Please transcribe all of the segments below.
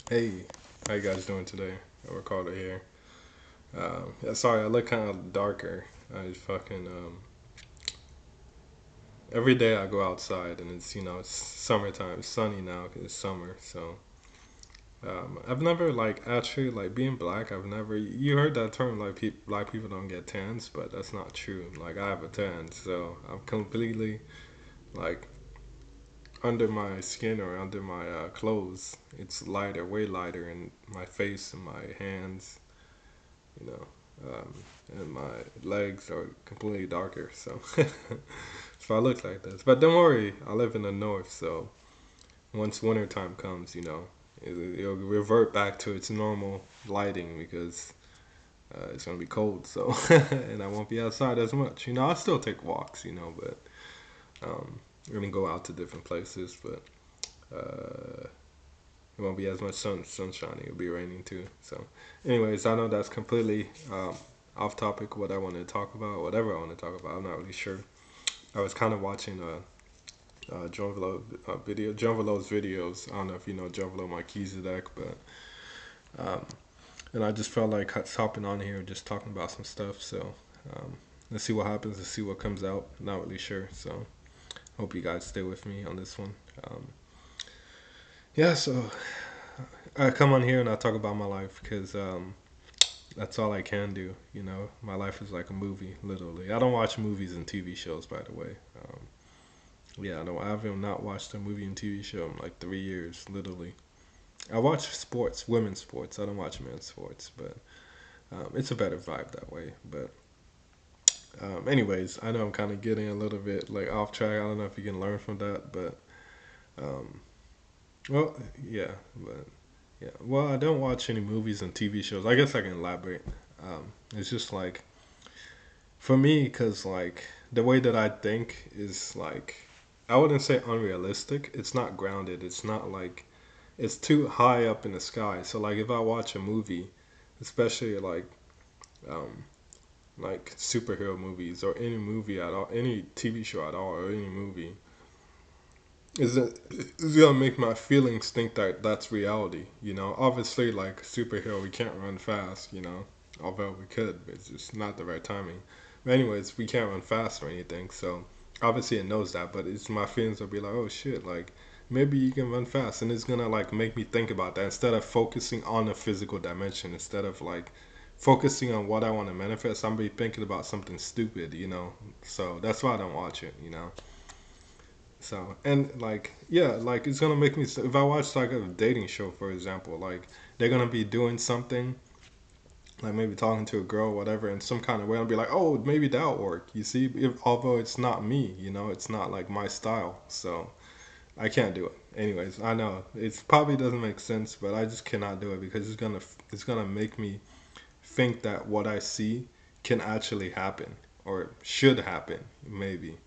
Hey, how you guys doing today? Ricardo here. Yeah, sorry, I look kind of darker. I fucking every day I go outside and it's summertime. It's sunny now 'cause it's summer. So I've never like actually like being black. I've never you heard that term like black people don't get tans, but that's not true. Like I have a tan, so I'm completely like under my skin or under my clothes. It's lighter, way lighter in my face and my hands you know, and my legs are completely darker. So, so I look like this. But don't worry, I live in the north, so once wintertime comes, it'll revert back to its normal lighting because it's gonna be cold. So, and I won't be outside as much. I still take walks, but we're gonna go out to different places, but. It won't be as much sunshine. It'll be raining too. So, anyways, I know that's completely off topic. What I want to talk about, whatever I want to talk about, I'm not really sure. I was kind of watching John Velo John Velo's videos. I don't know if you know John Velo Melchizedek, but and I just felt like hopping on here and just talking about some stuff. So let's see what happens. Let's see what comes out. Not really sure. So hope you guys stay with me on this one. Yeah. So I come on here and I talk about my life because that's all I can do. My life is like a movie, literally. I don't watch movies and TV shows, by the way. Yeah, no, I haven't not watched a movie and TV show in like 3 years, literally. I watch sports, women's sports. I don't watch men's sports, but it's a better vibe that way. But anyways, I know I'm kind of getting a little bit like off track. I don't know if you can learn from that, but um, well, yeah, but yeah. Well, I don't watch any movies and TV shows. I guess I can elaborate. It's just like for me, because like the way that I think is like I wouldn't say unrealistic. It's not grounded. It's not like it's too high up in the sky. So like if I watch a movie, especially um like superhero movies or any movie at all, any TV show at all, or any movie, is gonna make my feelings think that that's reality. Obviously like superhero, we can't run fast. Although we could, but it's just not the right timing. But anyways, we can't run fast or anything. So obviously it knows that, but it's my feelings will be like, oh shit, like maybe you can run fast, and it's gonna like make me think about that instead of focusing on the physical dimension, instead of like focusing on what I want to manifest. I'm be thinking about something stupid. So that's why I don't watch it. So and like yeah, like it's gonna make me. If I watch like a dating show, for example, like they're gonna be doing something, like maybe talking to a girl, whatever, in some kind of way, I'll be like, oh, maybe that'll work. You see, although it's not me, it's not like my style, so I can't do it. Anyways, I know it probably doesn't make sense, but I just cannot do it because it's gonna make me think that what I see can actually happen or should happen, maybe.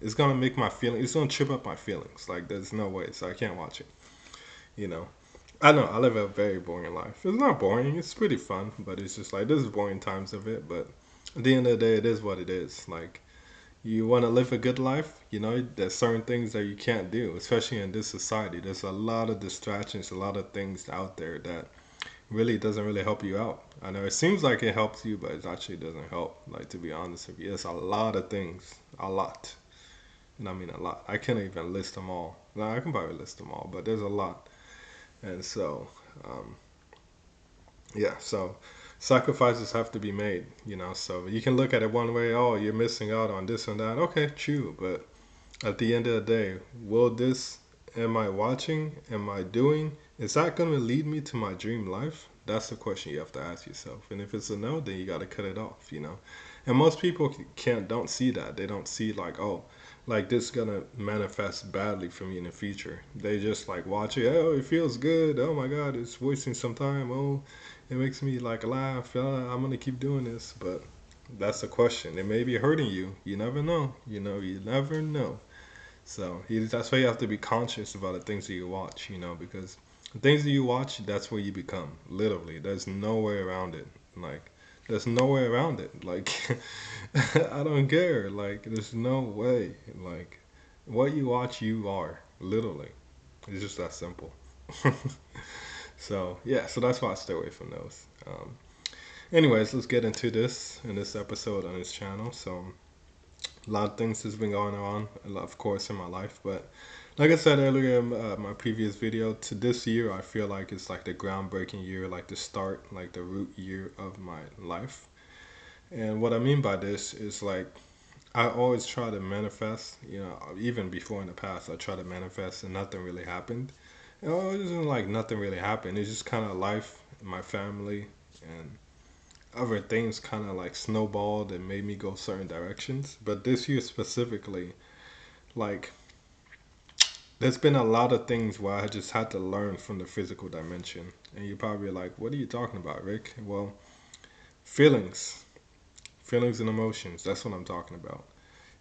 It's gonna make my feeling. It's gonna trip up my feelings. Like there's no way, so I can't watch it. You know. I know I live a very boring life. It's not boring. It's pretty fun, but it's just like there's boring times of it. But at the end of the day, it is what it is. Like you want to live a good life, there's certain things that you can't do, especially in this society. There's a lot of distractions, a lot of things out there that really doesn't really help you out. I know it seems like it helps you, but it actually doesn't help. Like to be honest with you, it's a lot of things, a lot, and I mean a lot. I can't even list them all. No, I can probably list them all, but there's a lot, and so um, yeah, so sacrifices have to be made. So you can look at it one way. Oh, you're missing out on this and that. Okay, true, but at the end of the day, will this, am I watching, am I doing, is that going to lead me to my dream life? That's the question you have to ask yourself. And if it's a no, then you got to cut it off. And most people don't see that. They don't see like, oh, like this is going to manifest badly for me in the future. They just like watch it. Oh, it feels good. Oh my God, it's wasting some time. Oh, it makes me like laugh. I'm going to keep doing this. But that's the question. It may be hurting you. You never know. You never know. So that's why you have to be conscious about the things that you watch, because the things that you watch, that's where you become. Literally, there's no way around it. Like, there's no way around it. Like, I don't care. Like, there's no way. Like, what you watch, you are. Literally, it's just that simple. So yeah, so that's why I stay away from those. Anyways, let's get into this in this episode on this channel. So a lot of things has been going on, of course, in my life. But like I said earlier in my previous video, to this year, I feel like it's like the groundbreaking year, like the start, like the root year of my life. And what I mean by this is like I always try to manifest, even before in the past, I try to manifest and nothing really happened. It wasn't like nothing really happened. It's just kind of life, my family, and other things kind of like snowballed and made me go certain directions. But this year specifically, like there's been a lot of things where I just had to learn from the physical dimension. And you're probably like, what are you talking about, Rick? Well, feelings, feelings and emotions, that's what I'm talking about.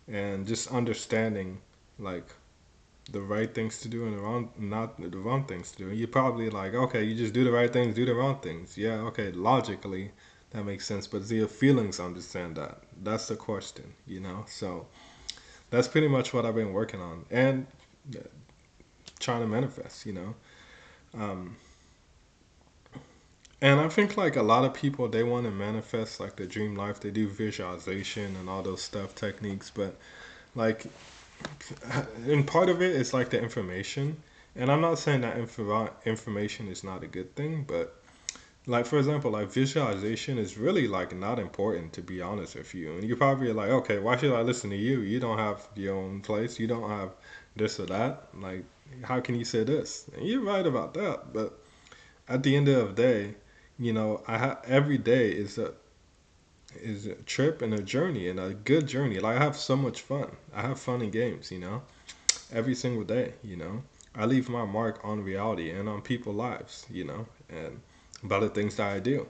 And just understanding like the right things to do and the wrong, not the wrong things to do. And you're probably like, okay, you just do the right things, do the wrong things. Yeah, okay, logically that makes sense. But do your feelings understand that? That's the question. So that's pretty much what I've been working on and trying to manifest. Um, and I think like a lot of people they want to manifest like the dream life. They do visualization and all those stuff techniques, but like and part of it is like the information. And I'm not saying that information is not a good thing, but like for example, like visualization is really like not important to be honest with you. And you're probably like, okay, why should I listen to you? You don't have your own place. You don't have this or that. Like, how can you say this? And you're right about that. But at the end of the day, every day is a trip and a journey and a good journey. Like I have so much fun. I have fun in games. Every single day. I leave my mark on reality and on people's lives, and about the things that I do,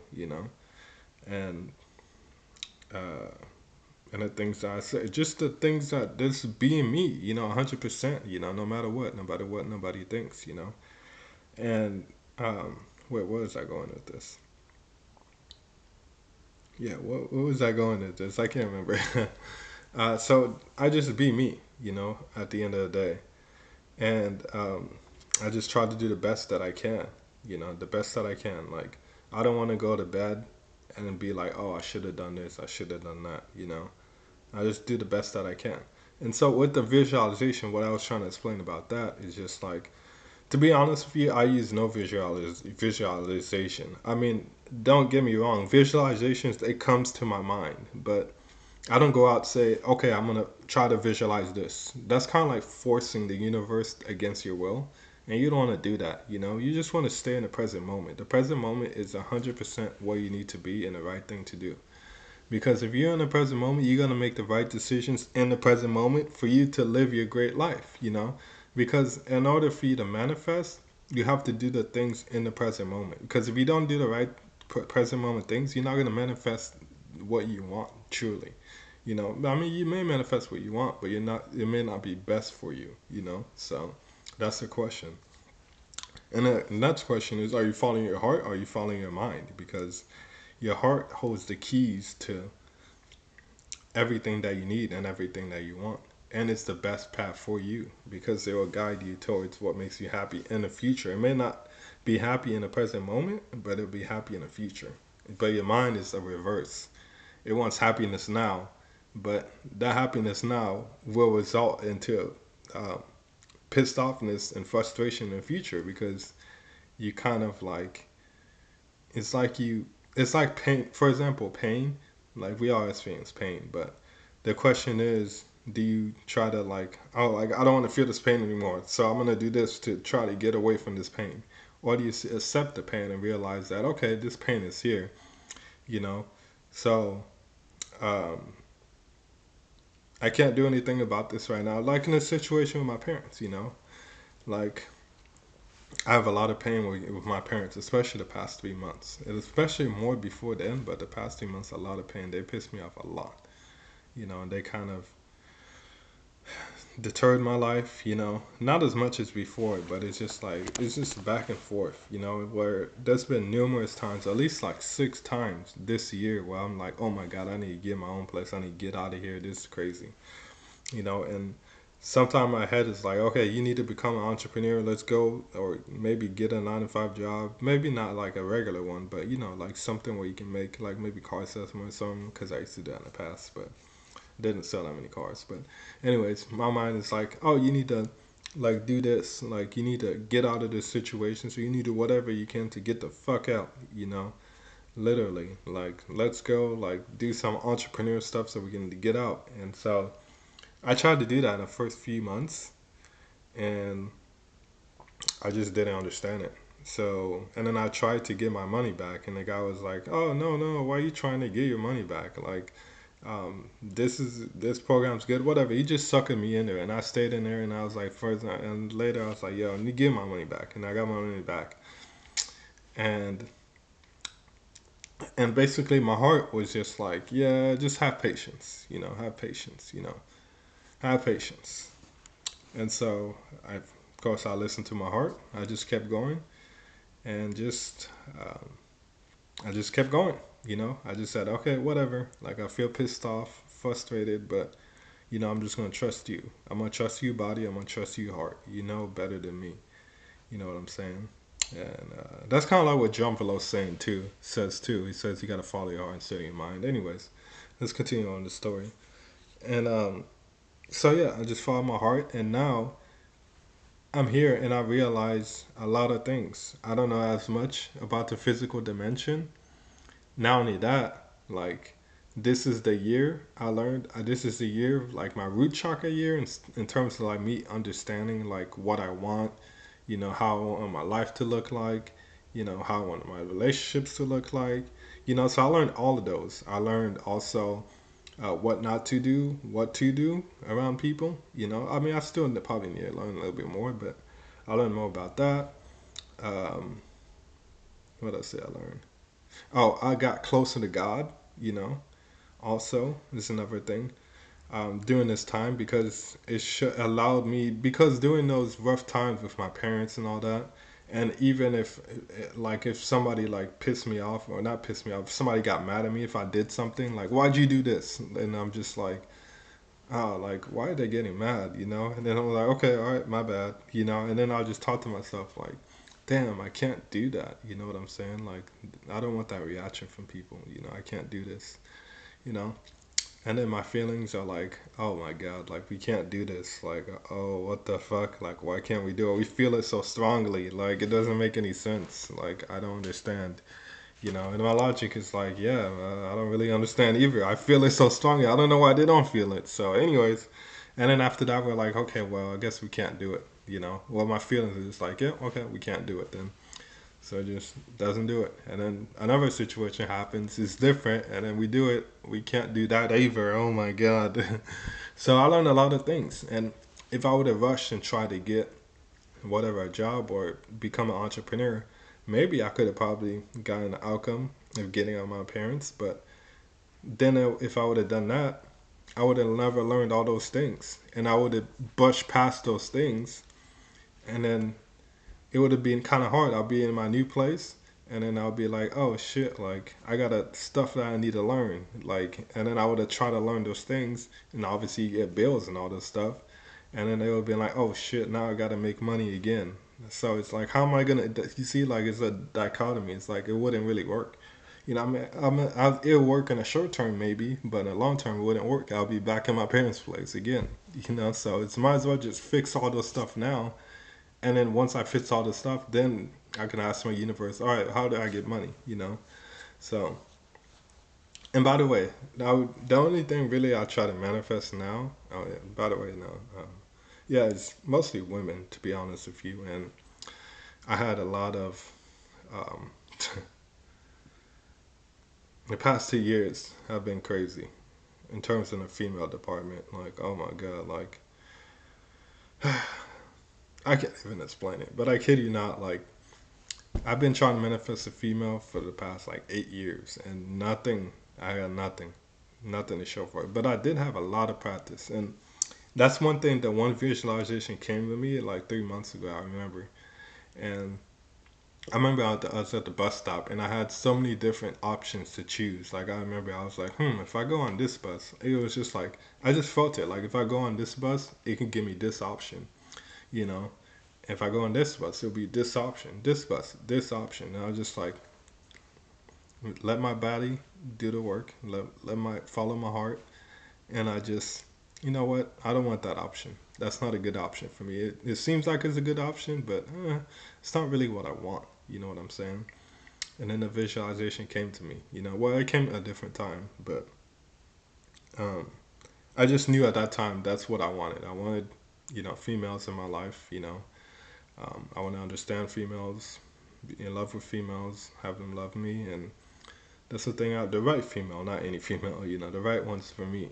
and uh, and the things that I say, just the things that this being me, 100%, no matter what, nobody thinks. And wait, where was I going with this? Yeah, what was I going with this? I can't remember. So I just be me, at the end of the day. And I just try to do the best that I can, the best that I can. Like, I don't want to go to bed and be like, oh, I should have done this, I should have done that. I just do the best that I can. And so with the visualization, what I was trying to explain about that is just like, to be honest with you, I use no visualization. I mean, don't get me wrong, visualizations, it comes to my mind, but I don't go out and say, okay, I'm gonna try to visualize this. That's kind of like forcing the universe against your will, and you don't want to do that. You just want to stay in the present moment. The present moment is 100% where you need to be and the right thing to do. Because if you're in the present moment, you're gonna make the right decisions in the present moment for you to live your great life. Because in order for you to manifest, you have to do the things in the present moment. Because if you don't do the right present moment things, you're not gonna manifest what you want truly. I mean, you may manifest what you want, but you're not. It may not be best for you. So that's the question. And the next question is: are you following your heart? Or are you following your mind? Because your heart holds the keys to everything that you need and everything that you want, and it's the best path for you because it will guide you towards what makes you happy in the future. It may not be happy in the present moment, but it'll be happy in the future. But your mind is the reverse. It wants happiness now, but that happiness now will result into uh, pissed offness and frustration in the future because you kind of like it's like it's like pain. For example, pain. Like we all experience pain, but the question is, do you try to like, oh, like I don't want to feel this pain anymore, so I'm gonna do this to try to get away from this pain, or do you accept the pain and realize that okay, this pain is here, you know, so um, I can't do anything about this right now. Like in a situation with my parents, like I have a lot of pain with my parents, especially the past 3 months, and especially more before then. But the past 3 months, a lot of pain. They pissed me off a lot, and they kind of deterred my life. Not as much as before, but it's just like it's just back and forth, where there's been numerous times, at least like 6 times this year, where I'm like, oh my god, I need to get my own place. I need to get out of here. This is crazy, and sometimes my head is like, okay, you need to become an entrepreneur. Let's go, or maybe get a 9 to 5 job. Maybe not like a regular one, but like something where you can make like maybe car salesman or something. Because I used to do that in the past, but didn't sell that many cars. But anyways, my mind is like, oh, you need to like do this. Like you need to get out of this situation. So you need to whatever you can to get the fuck out. Literally. Like let's go. Like do some entrepreneur stuff so we can get out. And so I tried to do that in the first few months, and I just didn't understand it. So, and then I tried to get my money back, and the guy was like, "Oh no, no, why are you trying to get your money back? Like, this program's good, whatever." He just sucking me in there, and I stayed in there, and I was like, first, and later I was like, "Yo, I need to get my money back," and I got my money back, and basically my heart was just like, "Yeah, just have patience, have patience, have patience." And so of course, I listened to my heart. I just kept going, and um, I just kept going. I just said, okay, whatever. Like I feel pissed off, frustrated, but I'm just gonna trust you. I'm gonna trust you, body. I'm gonna trust you, heart. You know better than me. You know what I'm saying? And that's kind of like what John Velo's saying too. Says too. He says you gotta follow your heart instead of your mind. Anyways, let's continue on the story. And so yeah, I just followed my heart, and now I'm here and I realize a lot of things. I don't know as much about the physical dimension. Not only that, like this is the year I learned. This is the year of like my root chakra year in terms of like me understanding like what I want. How I want my life to look like. How I want my relationships to look like. So I learned all of those. I learned also what not to do, what to do around people. I mean, I still probably need to learn a little bit more, but I learned more about that. Um, what else did I learn? Oh, I got closer to God. You know, also is another thing. During this time because allowed me because during those rough times with my parents and all that, and even if like if somebody like pissed me off or not pissed me off, if somebody got mad at me if I did something like why'd you do this, and I'm just like oh, like why are they getting mad, and then I'm like, okay, all right, my bad, and then I'll just talk to myself like, damn, I can't do that, you know what I'm saying? Like, I don't want that reaction from people, I can't do this, you know. And then my feelings are like, oh my God, like we can't do this. Like, oh, what the fuck? Like, why can't we do it? We feel it so strongly. Like, it doesn't make any sense. Like, I don't understand. And my logic is like, yeah, I don't really understand either. I feel it so strongly. I don't know why they don't feel it. So, anyways, and then after that, we're like, okay, well, I guess we can't do it. Well, my feelings is like, yeah, okay, we can't do it then. So it just doesn't do it. And then another situation happens, it's different, and then we do it. We can't do that either. Oh my God. So I learned a lot of things. And if I would have rushed and tried to get whatever a job or become an entrepreneur, maybe I could have probably gotten the outcome of getting on my parents. But then if I would have done that, I would have never learned all those things. And I would have brushed past those things. And then it would have been kind of hard. I'll be in my new place, and then I'll be like, oh shit, like I gotta stuff that I need to learn, like, and then I would have tried to learn those things, and obviously you get bills and all this stuff, and then they would be like, oh shit, now I gotta make money again. So it's like, how am I gonna? You see, like it's a dichotomy. It's like it wouldn't really work. It'll work in a short term maybe, but in a long term it wouldn't work. I'll be back in my parents' place again. So it's might as well just fix all this stuff now, and then once I fix all this stuff, then I can ask my universe, all right, how do I get money? So, and by the way, now the only thing really I try to manifest now, oh yeah, by the way, no, yeah, it's mostly women, to be honest with you. And I had a lot of, um, the past 2 years have been crazy in terms of the female department. Like, oh my God, like, I can't even explain it, but I kid you not, like, I've been trying to manifest a female for the past like 8 years, and nothing. I got nothing, nothing to show for it. But I did have a lot of practice, and that's one thing. That one visualization came to me like 3 months ago. I remember, and I remember I was at the bus stop and I had so many different options to choose. Like I remember I was like, if I go on this bus, it was just like I just felt it. Like if I go on this bus, it can give me this option, you know. If I go on this bus, it'll be this option, this bus, this option. And I was just like, let my body do the work, let my follow my heart, and I just, you know what, I don't want that option. That's not a good option for me. It seems like it's a good option, but it's not really what I want. You know what I'm saying? And then the visualization came to me. Well, it came at a different time, but um, I just knew at that time that's what I wanted. I wanted, females in my life. I want to understand females, be in love with females, have them love me, and that's the thing. The right female, not any female. The right ones for me.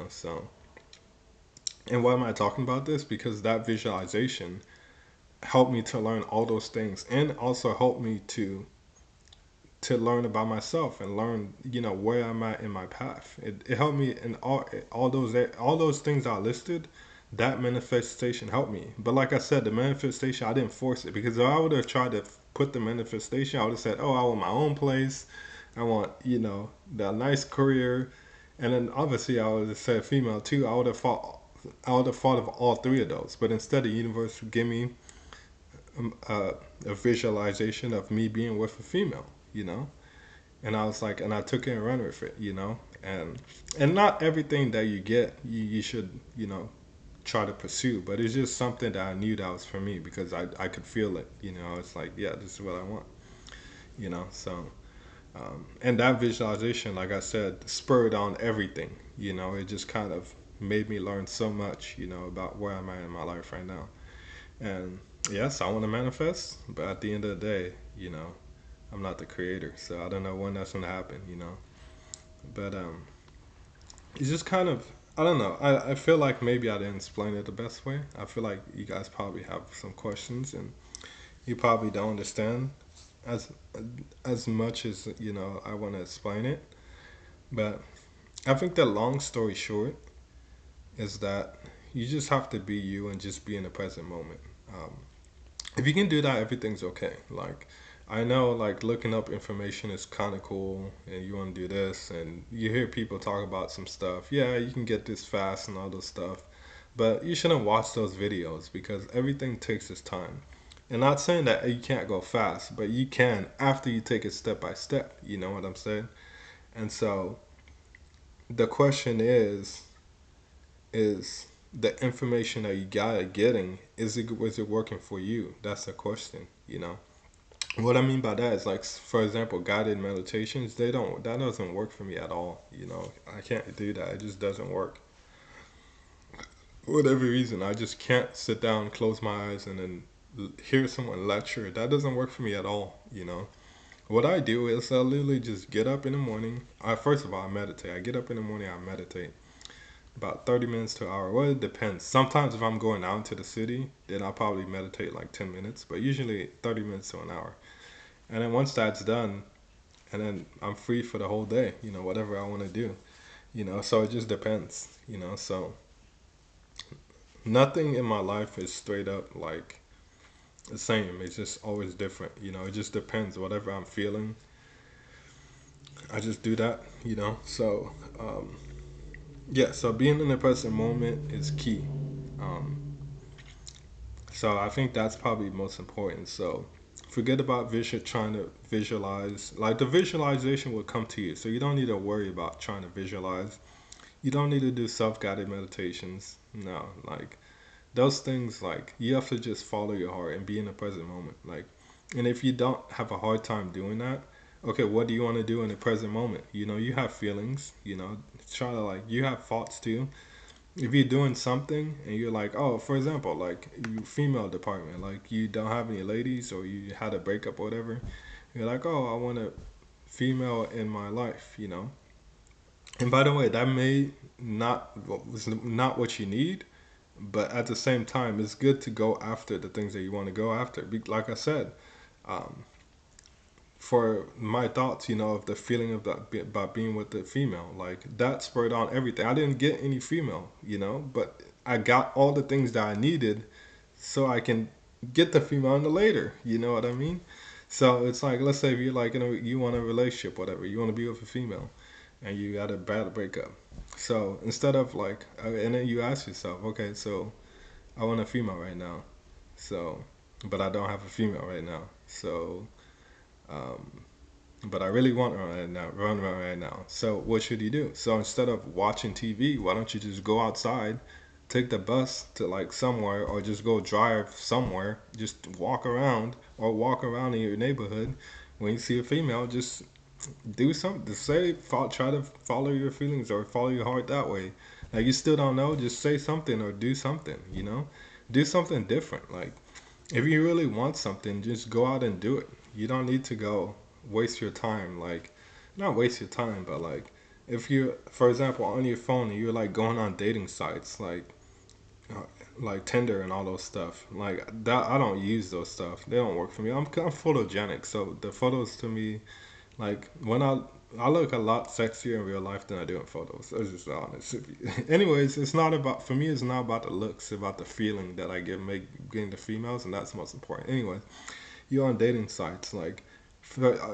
So. And why am I talking about this? Because that visualization helped me to learn all those things, and also helped me to learn about myself and learn where I'm at in my path. It helped me in all those things I listed. That manifestation helped me, but like I said, the manifestation, I didn't force it, because if I would have tried to put the manifestation, I would have said, oh, I want my own place, I want that nice career, and then obviously I would have said female too. I would have thought of all three of those, but instead the universe would give me a visualization of me being with a female, you know. And I was like, and I took it and ran with it. And not everything that you get, you should, try to pursue. But it's just something that I knew that was for me, because I could feel it. It's like, yeah, this is what I want. So and that visualization, like I said, spurred on everything. It just kind of made me learn so much, about where I'm at in my life right now. And yes, I want to manifest, but at the end of the day, I'm not the creator, so I don't know when that's gonna happen. But it's just kind of, I don't know. I feel like maybe I didn't explain it the best way. I feel like you guys probably have some questions, and you probably don't understand as as much as I want to explain it. But I think the long story short is that you just have to be you and just be in the present moment. Um, if you can do that, everything's okay. Like, I know, like, looking up information is kind of cool, and you want to do this, and you hear people talk about some stuff. Yeah, you can get this fast and all this stuff, but you shouldn't watch those videos, because everything takes its time. And not saying that you can't go fast, but you can after you take it step by step. You know what I'm saying? And so the question is the information that you got getting, is it working for you? That's the question. What I mean by that is, like, for example, guided meditations, that doesn't work for me at all. I can't do that. It just doesn't work. For whatever reason, I just can't sit down, close my eyes, and then hear someone lecture. That doesn't work for me at all. What I do is I literally just get up in the morning. First of all, I meditate. I get up in the morning, I meditate about 30 minutes to an hour. Well, it depends. Sometimes if I'm going out to the city, then I'll probably meditate like 10 minutes, but usually 30 minutes to an hour. And then once that's done, and then I'm free for the whole day, whatever I want to do. So it just depends. So nothing in my life is straight up like the same. It's just always different. It just depends. Whatever I'm feeling, I just do that. So yeah, so being in the present moment is key. Um, so I think that's probably most important. So forget about trying to visualize. Like, the visualization will come to you. So you don't need to worry about trying to visualize. You don't need to do self-guided meditations. No, like, those things, like, you have to just follow your heart and be in the present moment. Like, and if you don't have a hard time doing that, okay, what do you want to do in the present moment? You have feelings. Try to, like, you have thoughts too. If you're doing something and you're like, oh, for example, like, you female department, like, you don't have any ladies, or you had a breakup or whatever, you're like, oh, I want a female in my life. And by the way, that may not was not what you need, but at the same time, it's good to go after the things that you want to go after. Like I said, um, for my thoughts, of the feeling of that about being with the female, like, that spurred on everything. I didn't get any female, but I got all the things that I needed, so I can get the female in the later. You know what I mean? So it's like, let's say if you're like, you want a relationship, whatever, you want to be with a female, and you had a bad breakup. So instead of like, and then you ask yourself, okay, so I want a female right now. So, but I don't have a female right now. So, um, but I really want one right now, run one right now. So what should you do? So instead of watching TV, why don't you just go outside, take the bus to like somewhere, or just go drive somewhere, just walk around, or walk around in your neighborhood. When you see a female, just do something. Say, try to follow your feelings or follow your heart that way. Like you still don't know, just say something or do something. Do something different. Like if you really want something, just go out and do it. You don't need to go waste your time. Like, not waste your time, but like, if you, for example, on your phone, and you're like going on dating sites, uh, like Tinder and all those stuff, like that, I don't use those stuff. They don't work for me. I'm photogenic, so the photos to me, like when I look a lot sexier in real life than I do in photos. That's just honest. Anyways, it's not about for me. It's not about the looks. It's about the feeling that I get make getting the females, and that's most important. Anyways, you're on dating sites. Like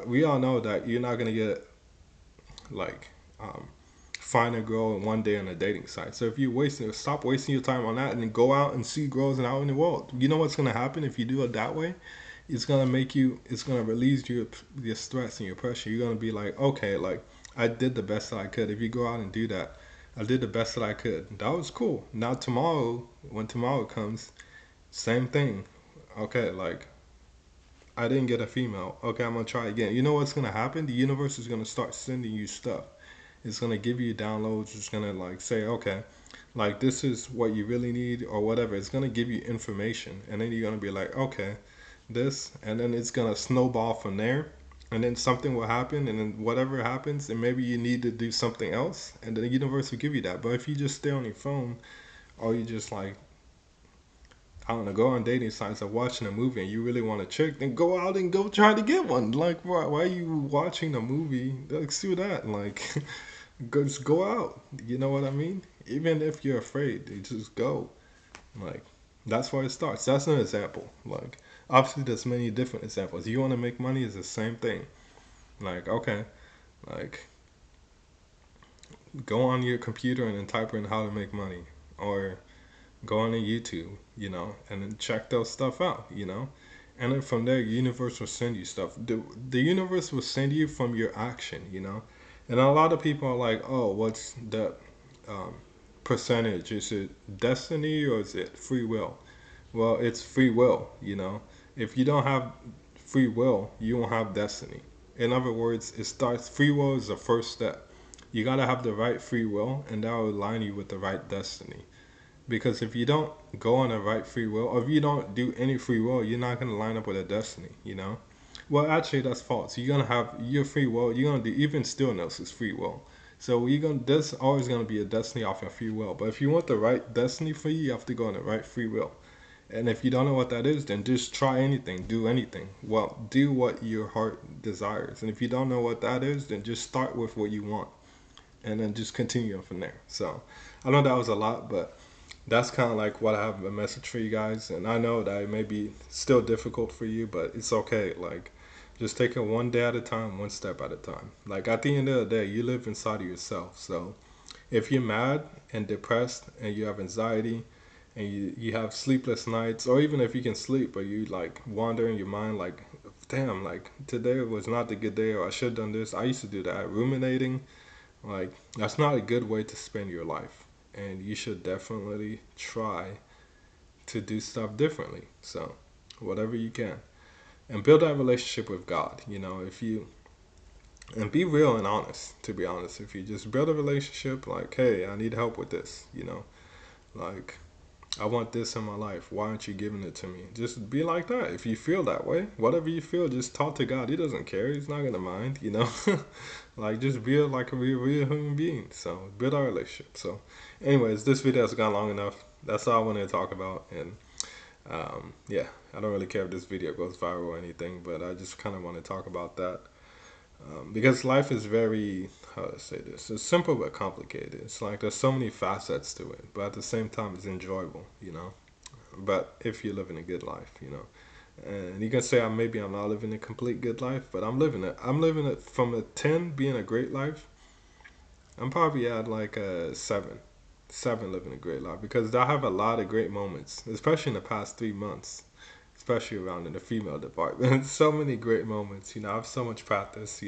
we all know that you're not gonna get like um, find a girl in one day on a dating site. So if you stop wasting your time on that, and then go out and see girls and out in the world. You know what's gonna happen if you do it that way? It's gonna release your stress and your pressure. You're gonna be like, okay, like I did the best that I could. If you go out and do that, I did the best that I could. That was cool. Now tomorrow, when tomorrow comes, same thing. Okay, like I didn't get a female. Okay, I'm gonna try again. You know what's gonna happen? The universe is gonna start sending you stuff. It's gonna give you downloads. It's gonna like say, okay, like this is what you really need or whatever. It's gonna give you information, and then you're gonna be like, okay, this, and then it's gonna snowball from there. And then something will happen, and then whatever happens, and maybe you need to do something else, and the universe will give you that. But if you just stay on your phone, or you just like I don't know, go on dating sites or watching a movie and you really want a chick, then go out and go try to get one. Like, why are you watching a movie? Let's do that. Like, just go out. You know what I mean? Even if you're afraid, you just go. Like, that's where it starts. That's an example. Like, obviously, there's many different examples. You want to make money, it's the same thing. Like, okay, like, go on your computer and then type in how to make money. Or go on to YouTube, and then check those stuff out, And then from there, universe will send you stuff. The universe will send you from your action. And a lot of people are like, oh, what's the um, percentage? Is it destiny or is it free will? Well, it's free will. If you don't have free will, you won't have destiny. In other words, free will is the first step. You gotta have the right free will, and that will align you with the right destiny. Because if you don't go on the right free will, or if you don't do any free will, you're not gonna line up with a destiny. Well, actually, that's false. You're gonna have your free will. You're gonna do even stillness is free will. So there's always gonna be a destiny off your free will. But if you want the right destiny for you, you have to go on the right free will. And if you don't know what that is, then just try anything, do anything. Well, do what your heart desires. And if you don't know what that is, then just start with what you want, and then just continue from there. So I know that was a lot, but that's kind of like what I have a message for you guys. And I know that it may be still difficult for you, but it's okay. Like, just take it one day at a time, one step at a time. Like, at the end of the day, you live inside of yourself. So if you're mad and depressed and you have anxiety and you have sleepless nights, or even if you can sleep, but you like wander in your mind, like, damn, like today was not a good day, or I should have done this. I used to do that, ruminating. Like, that's not a good way to spend your life. And you should definitely try to do stuff differently. So, whatever you can. And build that relationship with God. And be real and honest, to be honest. If you just build a relationship, like, hey, I need help with this. Like, I want this in my life. Why aren't you giving it to me? Just be like that. If you feel that way, whatever you feel, just talk to God. He doesn't care. He's not gonna mind. Like, just be like a real human being. So build our relationship. So, anyways, this video has gone long enough. That's all I wanted to talk about. And yeah, I don't really care if this video goes viral or anything, but I just kind of want to talk about that. Because life is very, how to say this, it's simple but complicated. It's like there's so many facets to it, but at the same time, it's enjoyable. But if you're living a good life. And you can say I'm not living a complete good life, but I'm living it. I'm living it from a 10 being a great life. I'm probably at like a 7. 7 living a great life because I have a lot of great moments, especially in the past 3 months, especially around in the female department. So many great moments, I have so much practice.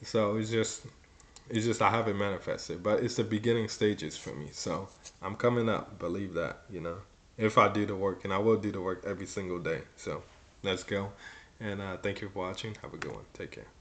So it's just I haven't manifested, but it's the beginning stages for me. So I'm coming up, believe that. If I do the work, and I will do the work every single day. So let's go. And thank you for watching. Have a good one. Take care.